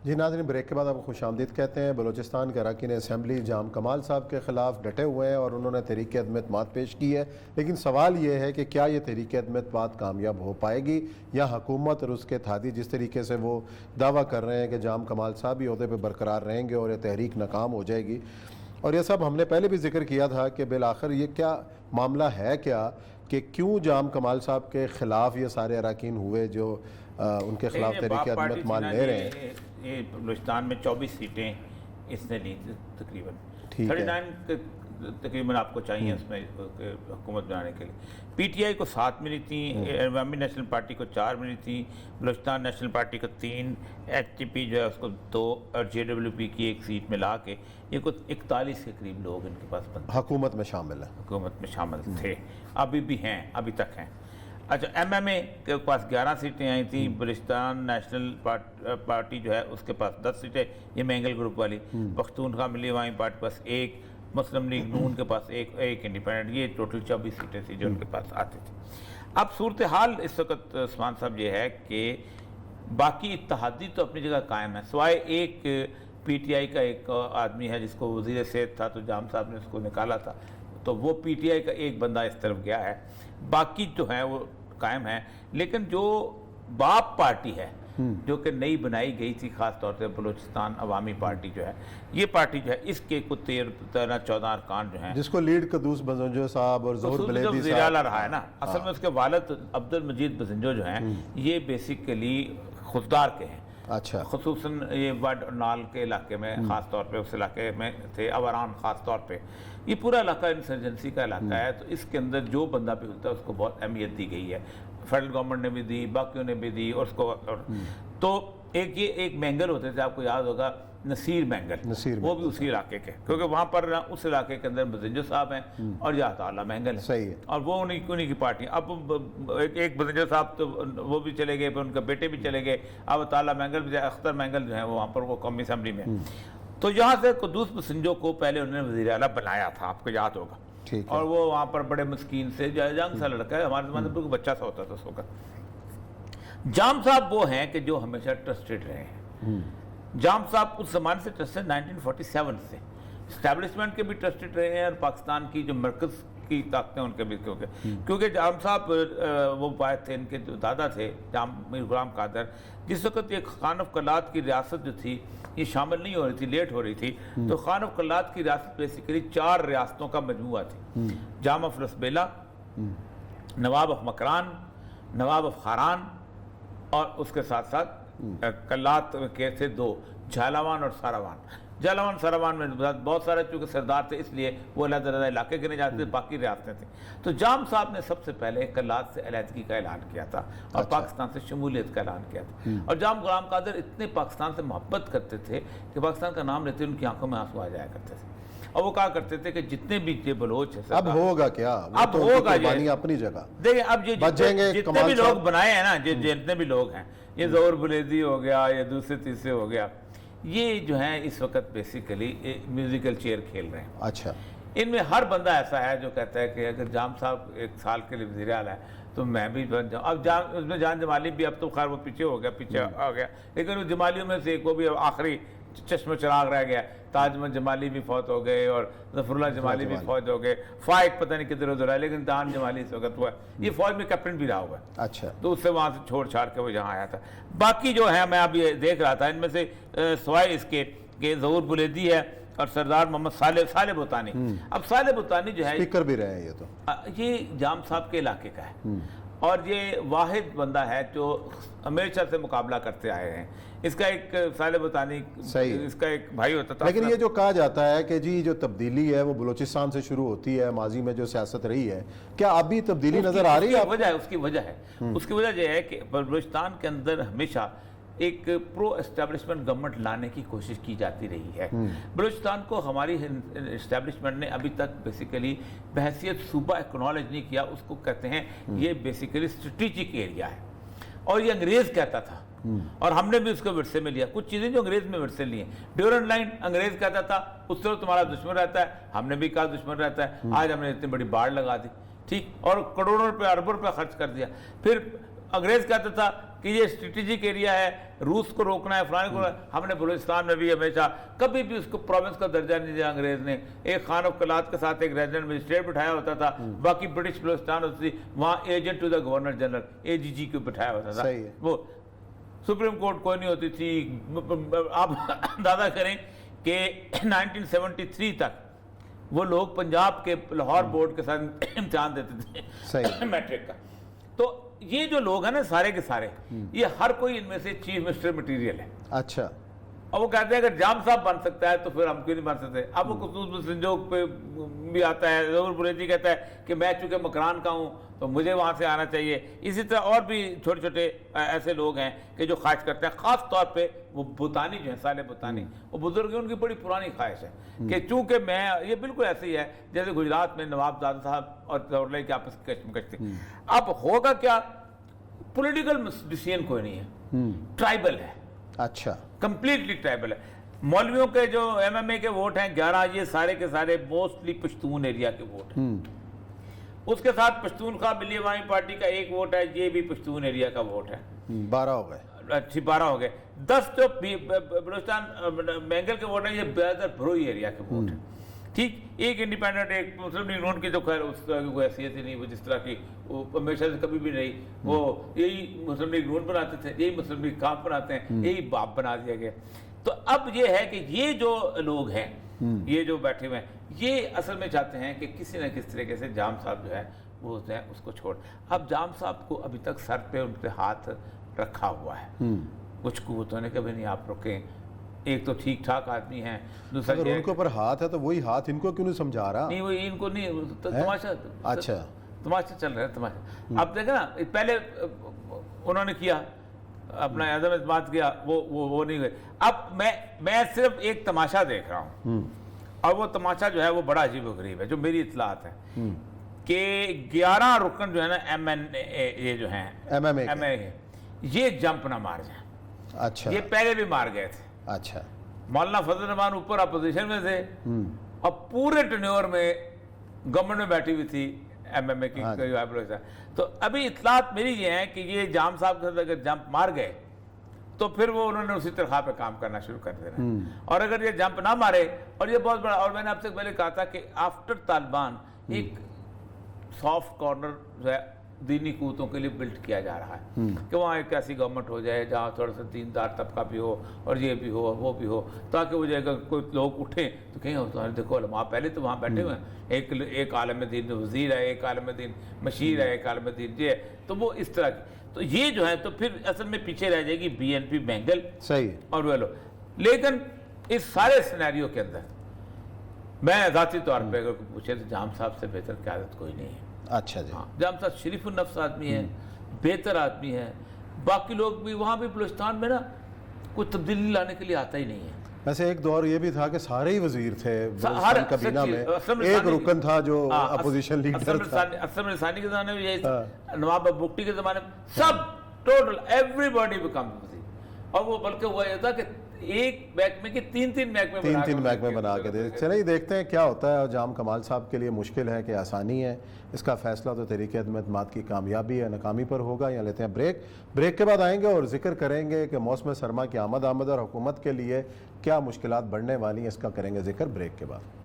جی ناظرین، بریک کے بعد آپ کو خوش آمدید کہتے ہیں۔ بلوچستان کے اراکین اسمبلی جام کمال صاحب کے خلاف ڈٹے ہوئے ہیں اور انہوں نے تحریک عدم اعتماد پیش کی ہے، لیکن سوال یہ ہے کہ کیا یہ تحریک عدم اعتماد کامیاب ہو پائے گی یا حکومت اور اس کے اتحادی جس طریقے سے وہ دعویٰ کر رہے ہیں کہ جام کمال صاحب ہی عہدے پہ برقرار رہیں گے اور یہ تحریک ناکام ہو جائے گی۔ اور یہ سب ہم نے پہلے بھی ذکر کیا تھا کہ بالآخر یہ کیا معاملہ ہے کیا کہ کیوں جام کمال صاحب کے خلاف یہ سارے اراکین ہوئے جو ان کے خلاف تحریک عدم اعتماد لے رہے ہیں۔ یہ بلوچستان میں 24 سیٹیں اس نے لی تقریباً، ٹھیک ہے، 39 تقریباً آپ کو چاہیے اس میں حکومت بنانے کے لیے۔ پی ٹی آئی کو 7 ملی تھیں، عوامی نیشنل پارٹی کو 4 ملی تھیں، بلوچستان نیشنل پارٹی کو 3، ایچ ٹی پی جو ہے اس کو 2 اور جے ڈبلیو پی کی 1 سیٹ ملا کے یہ کچھ 41 کے قریب لوگ ان کے پاس حکومت میں شامل ہیں، حکومت میں شامل تھے، ابھی بھی ہیں، ابھی تک ہیں۔ اچھا، ایم ایم اے کے پاس 11 سیٹیں آئی تھیں، بلوچستان نیشنل پارٹی جو ہے اس کے پاس 10 سیٹیں، یہ مینگل گروپ والی، پختونخوا ملی عوامی پارٹی کے پاس 1، مسلم لیگ نون کے پاس 1 انڈیپینڈنٹ، یہ ٹوٹل 24 سیٹیں تھیں جو ان کے پاس آتی تھی۔ اب صورتحال اس وقت عثمان صاحب یہ ہے کہ باقی اتحادی تو اپنی جگہ قائم ہے، سوائے ایک پی ٹی آئی کا ایک آدمی ہے جس کو وزیر صحت تھا تو جام صاحب نے اس کو نکالا تھا، تو وہ پی ٹی آئی کا ایک بندہ اس طرف گیا ہے، باقی جو ہیں وہ قائم ہیں۔ لیکن جو باپ پارٹی ہے جو کہ نئی بنائی گئی تھی، خاص طور سے بلوچستان عوامی پارٹی جو ہے، یہ پارٹی جو ہے اس کے کچھ 13-14 ارکان جو ہیں، جس کو لیڈ قدوس بزنجو صاحب اور ظہور بلیدی صاحب وزیر اعلیٰ رہا ہے نا، اصل میں اس کے والد عبد المجید بزنجو جو ہیں یہ بیسیکلی خوددار کے ہیں، اچھا، خصوصاً یہ وڈ اور نال کے علاقے میں خاص طور پہ اس علاقے میں تھے، اوران خاص طور پہ، یہ پورا علاقہ انسرجنسی کا علاقہ ہے، تو اس کے اندر جو بندہ بھی ہوتا ہے اس کو بہت اہمیت دی گئی ہے، فیڈرل گورنمنٹ نے بھی دی، باقیوں نے بھی دی، اور اس کو تو ایک مینگل ہوتے تھے، آپ کو یاد ہوگا نصیر مینگل، وہ بھی اسی علاقے کے، کیونکہ وہاں پر اس علاقے کے اندر بزنجو صاحب ہیں اور یا تعالیٰ مینگل ہیں، صحیح ہے، اور وہ انہی کی پارٹی۔ اب ایک بزنجو صاحب تو وہ بھی چلے گئے، پھر ان کے بیٹے بھی چلے گئے، اب تعالیٰ مینگل بھی، اختر مینگل جو ہیں وہ وہاں پر وہ قومی اسمبلی میں، تو یہاں سے قدوس بزنجو کو پہلے انہوں نے وزیر اعلیٰ بنایا تھا، آپ کو یاد ہوگا، اور وہ وہاں پر بڑے مسکین سے جنگ سا لڑکا ہے، ہمارے زمانے میں بچہ سا ہوتا تھا اس وقت۔ جام صاحب وہ ہیں کہ جو ہمیشہ ٹرسٹڈ رہے ہیں، جام صاحب اس زمانے سے ٹرسٹڈ 1947 سے اسٹیبلشمنٹ کے بھی ٹرسٹڈ رہے ہیں، اور پاکستان کی جو مرکز کی طاقتیں ان کے بھی، کیونکہ جام صاحب وہ باعث تھے، ان کے جو دادا تھے جام میر غلام قادر، جس وقت یہ خان آف قلات کی ریاست جو تھی یہ شامل نہیں ہو رہی تھی، لیٹ ہو رہی تھی، تو خان آف قلات کی ریاست بیسیکلی 4 ریاستوں کا مجموعہ تھی، Jam of Lasbela, Nawab of Makran, Nawab of Kharan, اور اس کے ساتھ ساتھ قلات کے تھے 2، جھالاوان اور ساراوان۔ جھالاوان ساراوان میں بہت سارے چونکہ سردار تھے اس لیے وہ علیحدہ علیحدہ علاقے گنے جاتے تھے، باقی ریاستیں تھیں، تو جام صاحب نے سب سے پہلے قلات سے علیحدگی کا اعلان کیا تھا اور پاکستان سے شمولیت کا اعلان کیا تھا، اور جام غلام قادر اتنے پاکستان سے محبت کرتے تھے کہ پاکستان کا نام لیتے ان کی آنکھوں میں آنسو آ جایا کرتے تھے، اور وہ کہا کرتے تھے کہ جتنے بھی یہ بلوچ ہیں، اب ہوگا کیا، اب ہوگا یہ اپنی جگہ، دیکھیں اب یہ جتنے بھی لوگ بنائے ہیں نا، جتنے بھی لوگ ہیں، یہ ظہور بلیدی ہو گیا، یہ دوسرے تیسرے ہو گیا، یہ جو ہیں اس وقت بیسیکلی میوزیکل چیئر کھیل رہے ہیں۔ اچھا، ان میں ہر بندہ ایسا ہے جو کہتا ہے کہ اگر جام صاحب 1 سال کے لیے وزیر اعلیٰ ہے تو میں بھی بن جاؤں۔ اب اس میں جان جمالی بھی، اب تو خیر وہ پیچھے آ گیا، لیکن وہ جمالیوں میں سے ایک وہ بھی آخری چشم چراغ رہ گیا، تاج محمد جمالی بھی فوت ہو گئے اور ظفر اللہ جمالی بھی فوت ہو گئے، فائق پتہ نہیں کدھر ادھر ہے، لیکن دان جمالی اس وقت ہوا ہے، یہ فوج میں کیپٹن بھی رہا ہوا ہے، اچھا، تو اس سے وہاں سے چھوڑ چھاڑ کے وہ یہاں آیا تھا۔ باقی جو ہیں میں اب یہ دیکھ رہا تھا، ان میں سے سوائے اس کے کہ ظہور بلیدی ہے اور سردار محمد صالح بھوتانی، اب صالح بھوتانی جو ہے اسپیکر بھی رہے ہیں، یہ جام صاحب کے علاقے کا ہے، اور یہ واحد بندہ ہے جو ہمیشہ سے مقابلہ کرتے آئے ہیں، اس کا ایک صالح بھوتانی اس کا ایک بھائی ہوتا تھا۔ لیکن یہ جو کہا جاتا ہے کہ جی جو تبدیلی ہے وہ بلوچستان سے شروع ہوتی ہے، ماضی میں جو سیاست رہی ہے، کیا اب بھی تبدیلی نظر آ رہی ہے؟ اس کی وجہ یہ ہے کہ بلوچستان کے اندر ہمیشہ ایک پرو اسٹیبلشمنٹ گورنمنٹ لانے کی کوشش کی جاتی رہی ہے۔ بلوچستان کو ہماری اسٹیبلشمنٹ نے ابھی تک بیسیکلی بحیثیت صوبہ ایکنالج نہیں کیا، اس کو کہتے ہیں یہ بیسیکلی اسٹریٹجک ایریا ہے، اور یہ انگریز کہتا تھا، اور ہم نے بھی اس کو ورثے میں لیا، کچھ چیزیں جو انگریز میں ورثے لی ہیں۔ ڈیورنڈ لائن انگریز کہتا تھا اس طرح تمہارا دشمن رہتا ہے، ہم نے بھی کہا دشمن رہتا ہے، آج ہم نے اتنی بڑی باڑ لگا دی، ٹھیک، اور کروڑوں روپے اربوں روپے خرچ کر دیا۔ پھر انگریز کہتا تھا کہ یہ اسٹریٹجک ایریا ہے، روس کو روکنا ہے، فلانے کو، ہم نے بلوچستان میں بھی ہمیشہ کبھی بھی اس کو پروونس کا درجہ نہیں دیا انگریز نے. ایک خان آف کلات کے ساتھ ایک ریزیڈنٹ مجسٹریٹ بٹھایا ہوتا تھا، باقی برٹش بلوچستان ہوتی تھی، وہاں agent to the governor general AGG کو بٹھایا ہوتا تھا. وہ سپریم کورٹ کوئی نہیں ہوتی تھی. آپ اندازہ کریں کہ 1973 تک وہ لوگ پنجاب کے لاہور بورڈ کے ساتھ امتحان دیتے تھے میٹرک کا. تو یہ جو لوگ ہیں نا سارے کے سارے، یہ ہر کوئی ان میں سے چیف منسٹر مٹیریل ہے. اچھا. اور وہ کہتے ہیں اگر جام صاحب بن سکتا ہے تو پھر ہم کیوں نہیں بن سکتے. اب وہ قطب سنجوق پہ بھی آتا ہے، ظہور بریلوی کہتا ہے کہ میں چونکہ مکران کا ہوں تو مجھے وہاں سے آنا چاہیے. اسی طرح اور بھی چھوٹے چھوٹے ایسے لوگ ہیں کہ جو خواہش کرتے ہیں. خاص طور پہ وہ بھوتانی جو ہیں، صالح بھوتانی، وہ بزرگ ہیں، ان کی بڑی پرانی خواہش ہے کہ چونکہ میں، یہ بالکل ایسے ہی ہے جیسے گجرات میں نواب زادہ صاحب اور ذوالفقار کی آپس کی کشمکش تھی. اب ہوگا کیا، پولیٹیکل ڈیسیژن کوئی نہیں ہے، ٹرائبل ہے. اچھا. کمپلیٹلی ٹرائبل ہے. مولویوں کے جو MMA کے ووٹ ہیں 11، یہ سارے کے سارے موسٹلی پشتون ایریا کے ووٹ ہیں. اس کے ساتھ پشتونخوا ملی عوامی پارٹی کا ایک ووٹ ہے، یہ بھی پشتون ایریا کا ووٹ ہے. 12 ہو گئے. اچھی 12 ہو گئے. 10 جو بلوچستان مینگل کے ووٹ ہیں، یہ زیادہ بھروئی ایریا کے ووٹ ہیں. ٹھیک. ایک انڈیپینڈنٹ، ایک مسلم لیگ نون کی تو خیر اس طرح کی کوئی حیثیت ہی نہیں، وہ جس طرح کی وہ ہمیشہ سے کبھی بھی نہیں. وہ یہی مسلم لیگ نون بناتے تھے، یہی مسلم لیگ کاف بناتے ہیں، یہی باپ بنا دیا گیا. تو اب یہ ہے کہ یہ جو لوگ ہیں، یہ جو بیٹھے ہوئے ہیں، یہ اصل میں چاہتے ہیں کہ کسی نہ کس طریقے سے جام صاحب جو ہے وہ اس کو چھوڑ. اب جام صاحب کو ابھی تک سر پہ ان پہ ہاتھ رکھا ہوا ہے، کچھ قوتوں نے کبھی نہیں آپ روکے. ایک تو ٹھیک ٹھاک آدمی ہیں، دوسرا اگر ان کے اوپر ہاتھ ہے تو وہی ہاتھ ان کو کیوں نہیں سمجھا رہا؟ نہیں، وہ ان کو نہیں، تماشا. اچھا. تماشا چل رہا ہے تماشا. اب دیکھیں نا، پہلے انہوں نے کیا اپنا عدم اعتماد کیا، وہ نہیں ہوئے. اب میں صرف ایک تماشا دیکھ رہا ہوں، اور وہ تماشا جو ہے وہ بڑا عجیب و غریب ہے. جو میری اطلاعات ہے کہ 11 رکن جو ہے نا MNA یہ جو ہیں MMA یہ جمپ نہ مار جائیں. اچھا. یہ پہلے بھی مار گئے تھے. اچھا. مولانا فضل الرحمان اوپر اپوزیشن میں تھے، اور پورے ٹینیور میں گورنمنٹ میں بیٹھی ہوئی تھی MMA کی. تو ابھی اطلاعات میری یہ ہیں کہ یہ جام صاحب کے ساتھ اگر جمپ مار گئے تو پھر وہ انہوں نے اسی طرح پہ کام کرنا شروع کر دینا. اور اگر یہ جمپ نہ مارے، اور یہ بہت بڑا، اور میں نے آپ سے پہلے کہا تھا کہ آفٹر طالبان ایک سافٹ کارنر جو ہے دینی قوتوں کے لیے بلڈ کیا جا رہا ہے کہ وہاں ایک ایسی گورنمنٹ ہو جائے جہاں تھوڑا سا دیندار طبقہ بھی ہو اور یہ بھی ہو وہ بھی ہو، تاکہ وہ جائے گا کوئی لوگ اٹھیں تو کہیں ہوتا ہے دیکھو علماء پہلے تو وہاں بیٹھے ہوئے ہیں، ایک عالم دین وزیر ہے، ایک عالم دین مشیر ہے، ایک عالم دین یہ ہے. تو وہ اس طرح کی، تو یہ جو ہے تو پھر اصل میں پیچھے رہ جائے گی BNP بینگل صحیح اور وہ لوگ. لیکن اس سارے سینیریو کے اندر میں ذاتی طور پہ اگر پوچھے تو جام صاحب سے بہتر قیادت کوئی نہیں ہے. اچھا جی. جام صاحب شریف النفس آدمی ہے، بہتر آدمی ہے. باقی لوگ بھی وہاں بھی بلوچستان میں نا کوئی تبدیلی لانے کے لیے آتا ہی نہیں ہے. ویسے ایک دور یہ بھی تھا کہ سارے ہی وزیر تھے بلوچستان کابینہ میں، ایک رکن تھا جو اپوزیشن لیڈر تھا. اسلم رسانی کے زمانے میں یہی تھا، نواب بگٹی کے زمانے میں سب ٹوٹل ایوری باڈی بیکم وزیر. اور وہ بلکہ ہوا یہ تھا کہ ایک محکمے کے تین محکمے بنا کے دے. چلیں دیکھتے ہیں کیا ہوتا ہے. اور جام کمال صاحب کے لیے مشکل ہے کہ آسانی ہے، اس کا فیصلہ تو تحریک عدم اعتماد کی کامیابی یا ناکامی پر ہوگا. یا لیتے ہیں بریک کے بعد آئیں گے اور ذکر کریں گے کہ موسم سرما کی آمد اور حکومت کے لیے کیا مشکلات بڑھنے والی ہیں، اس کا کریں گے ذکر بریک کے بعد.